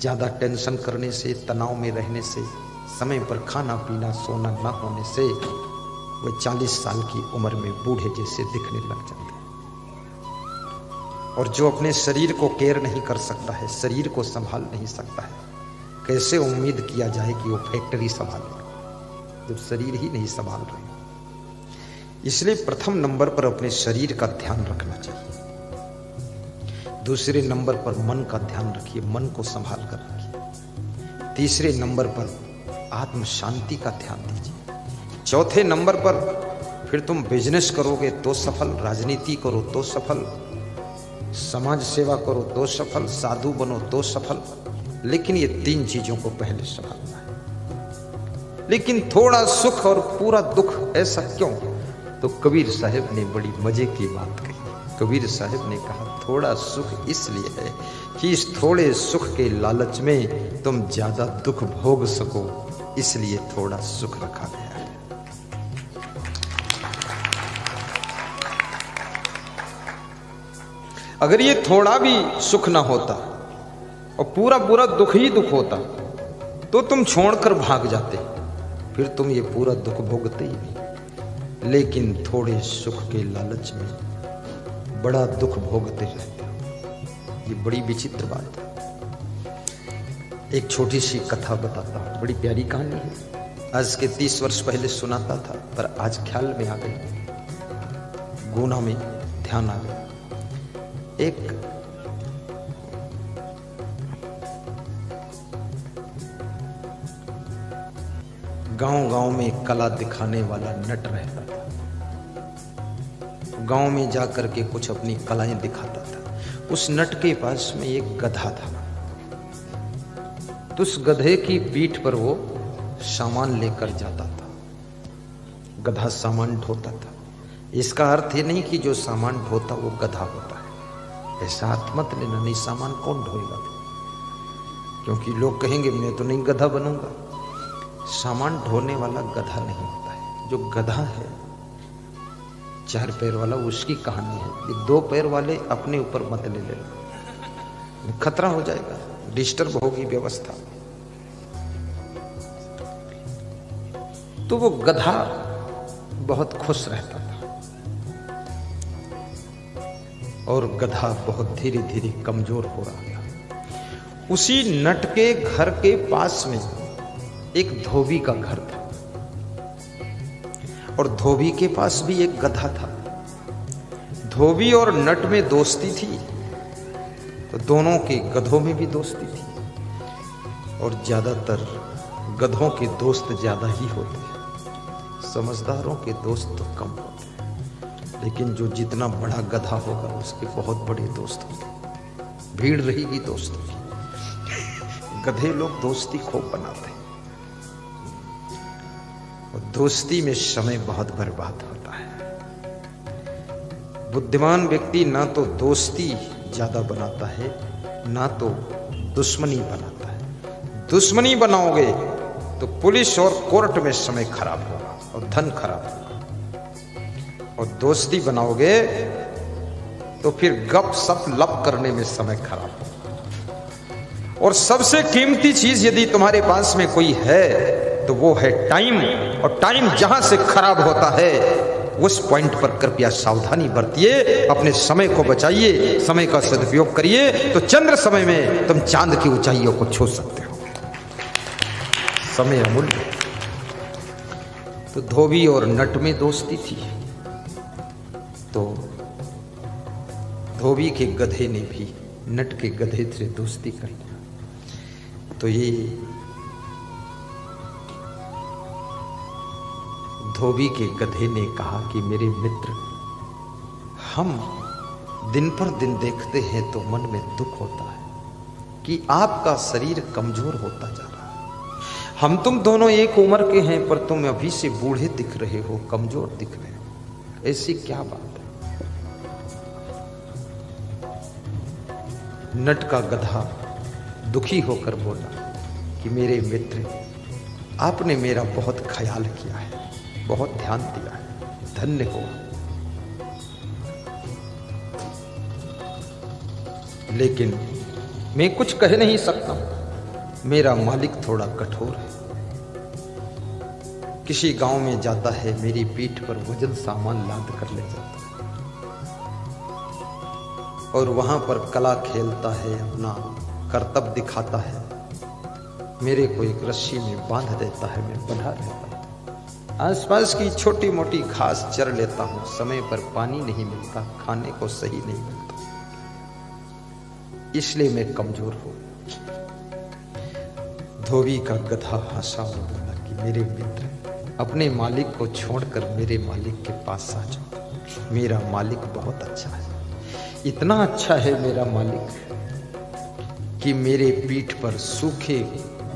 ज़्यादा टेंशन करने से, तनाव में रहने से, समय पर खाना पीना सोना न होने से वह 40 साल की उम्र में बूढ़े जैसे दिखने लग जाते हैं। और जो अपने शरीर को केयर नहीं कर सकता है, शरीर को संभाल नहीं सकता है, कैसे उम्मीद किया जाए कि वो फैक्ट्री संभाले जब शरीर ही नहीं संभाल रहे। इसलिए प्रथम नंबर पर अपने शरीर का ध्यान रखना चाहिए। दूसरे नंबर पर मन का ध्यान रखिए, मन को संभाल कर रखिए। तीसरे नंबर पर आत्म शांति का ध्यान दीजिए। चौथे नंबर पर फिर तुम बिजनेस करोगे तो सफल, राजनीति करो तो सफल, समाज सेवा करो तो सफल, साधु बनो तो सफल। लेकिन ये 3 चीजों को पहले संभालना है। लेकिन थोड़ा सुख और पूरा दुख, ऐसा क्यों? तो कबीर साहब ने बड़ी मजे की बात कही। कबीर साहब ने कहा थोड़ा सुख इसलिए है कि इस थोड़े सुख के लालच में तुम ज्यादा दुख भोग सको, इसलिए थोड़ा सुख रखा गया है। अगर ये थोड़ा भी सुख ना होता और पूरा पूरा दुख ही दुख होता तो तुम छोड़कर भाग जाते, फिर तुम ये पूरा दुख भोगते ही नहीं। लेकिन थोड़े सुख के लालच में बड़ा दुख भोगते रहते हो। ये बड़ी विचित्र बात है। एक छोटी सी कथा बताता हूँ, बड़ी प्यारी कहानी है। आज के 30 वर्ष पहले सुनाता था, पर आज ख्याल में आ गई, गुना में ध्यान आ गया। एक गांव में कला दिखाने वाला नट रहता था। गांव में जाकर के कुछ अपनी कलाएं दिखाता था। उस नट के पास में एक गधा था। तो उस गधे की पीठ पर वो सामान लेकर जाता था। गधा सामान ढोता था। इसका अर्थ ये नहीं कि जो सामान ढोता वो गधा होता है, ऐसा अर्थ मत लेना। नहीं, सामान कौन ढोएगा? क्योंकि लोग कहेंगे मैं तो नहीं गधा बनूंगा। सामान ढोने वाला गधा नहीं होता है। जो गधा है 4 पैर वाला, उसकी कहानी है। ये 2 पैर वाले अपने ऊपर मत ले लेना, खतरा हो जाएगा, डिस्टर्ब होगी व्यवस्था। तो वो गधा बहुत खुश रहता था और गधा बहुत धीरे धीरे कमजोर हो रहा था। उसी नट के घर के पास में एक धोबी का घर था और धोबी के पास भी एक गधा था। धोबी और नट में दोस्ती थी तो दोनों के गधों में भी दोस्ती थी। और ज्यादातर गधों के दोस्त ज्यादा ही होते हैं, समझदारों के दोस्त तो कम होते हैं। लेकिन जो जितना बड़ा गधा होगा उसके बहुत बड़े दोस्त होंगे, भीड़ रहेगी दोस्तों की। गधे लोग दोस्ती खूब बनाते हैं। दोस्ती में समय बहुत बर्बाद होता है। बुद्धिमान व्यक्ति ना तो दोस्ती ज्यादा बनाता है, ना तो दुश्मनी बनाता है। दुश्मनी बनाओगे तो पुलिस और कोर्ट में समय खराब होगा और धन खराब होगा, और दोस्ती बनाओगे तो फिर गप सप लप करने में समय खराब होगा। और सबसे कीमती चीज यदि तुम्हारे पास में कोई है तो वो है टाइम। और टाइम जहां से खराब होता है उस पॉइंट पर कृपया सावधानी बरतिए, अपने समय को बचाइए, समय का सदुपयोग करिए, तो चंद्र समय में तुम चांद की ऊंचाइयों को छू सकते हो। समय अमूल्य। तो धोबी और नट में दोस्ती थी, तो धोबी के गधे ने भी नट के गधे से दोस्ती कर लिया। तो ये धोबी के गधे ने कहा कि मेरे मित्र, हम दिन पर दिन देखते हैं तो मन में दुख होता है कि आपका शरीर कमजोर होता जा रहा है। हम तुम दोनों एक उम्र के हैं पर तुम अभी से बूढ़े दिख रहे हो, कमजोर दिख रहे हो, ऐसी क्या बात है? नट का गधा दुखी होकर बोला कि मेरे मित्र, आपने मेरा बहुत ख्याल किया है, बहुत ध्यान दिया है, धन्य हो। लेकिन मैं कुछ कह नहीं सकता, मेरा मालिक थोड़ा कठोर है। किसी गांव में जाता है, मेरी पीठ पर वजन सामान लाद कर ले जाता है और वहां पर कला खेलता है, अपना कर्तव्य दिखाता है। मेरे को एक रस्सी में बांध देता है, मैं बंधा रहता हूँ। आसपास की छोटी मोटी घास चर लेता हूँ। समय पर पानी नहीं मिलता, खाने को सही नहीं मिलता, इसलिए मैं कमजोर हूँ। धोबी का गधा हंसा और बोला कि मेरे मित्र, अपने मालिक को छोड़कर मेरे मालिक के पास आ जाओ। मेरा मालिक बहुत अच्छा है। इतना अच्छा है मेरा मालिक कि मेरे पीठ पर सूखे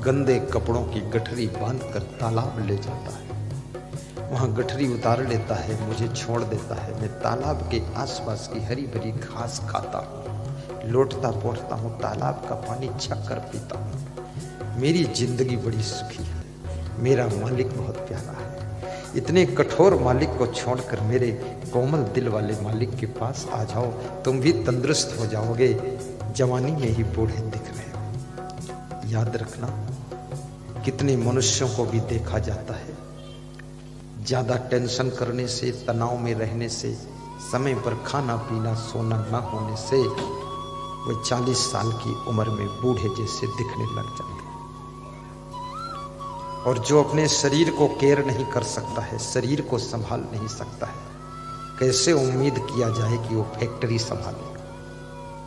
गंदे कपड़ों की गठरी बांधकर तालाब ले जाता है। वहां गठरी उतार लेता है, मुझे छोड़ देता है। मैं तालाब के आसपास की हरी भरी घास खाता हूँ, लौटता पहुँचता हूँ, तालाब का पानी छक कर पीता हूँ। मेरी जिंदगी बड़ी सुखी है। मेरा मालिक बहुत प्यारा है। इतने कठोर मालिक को छोड़कर मेरे कोमल दिल वाले मालिक के पास आ जाओ, तुम भी तंदुरुस्त हो जाओगे। जवानी में ही बूढ़े दिख रहे हो। याद रखना, कितने मनुष्यों को भी देखा जाता है, ज्यादा टेंशन करने से, तनाव में रहने से, समय पर खाना पीना सोना न होने से वो 40 साल की उम्र में बूढ़े जैसे दिखने लग जाते हैं। और जो अपने शरीर को केयर नहीं कर सकता है, शरीर को संभाल नहीं सकता है, कैसे उम्मीद किया जाए कि वो फैक्ट्री संभालेगा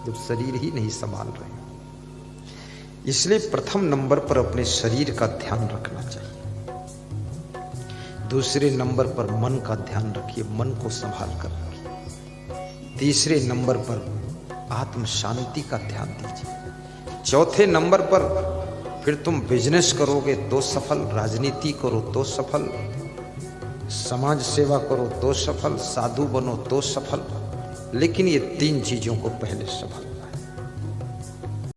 जब शरीर ही नहीं संभाल रहे। इसलिए प्रथम नंबर पर अपने शरीर का ध्यान रखना चाहिए। दूसरे नंबर पर मन का ध्यान रखिए, मन को संभाल कर रखिए। तीसरे नंबर पर आत्म शांति का ध्यान दीजिए। चौथे नंबर पर फिर तुम बिजनेस करोगे तो सफल, राजनीति करो तो सफल, समाज सेवा करो तो सफल, साधु बनो तो सफल। लेकिन ये 3 चीजों को पहले संभालो।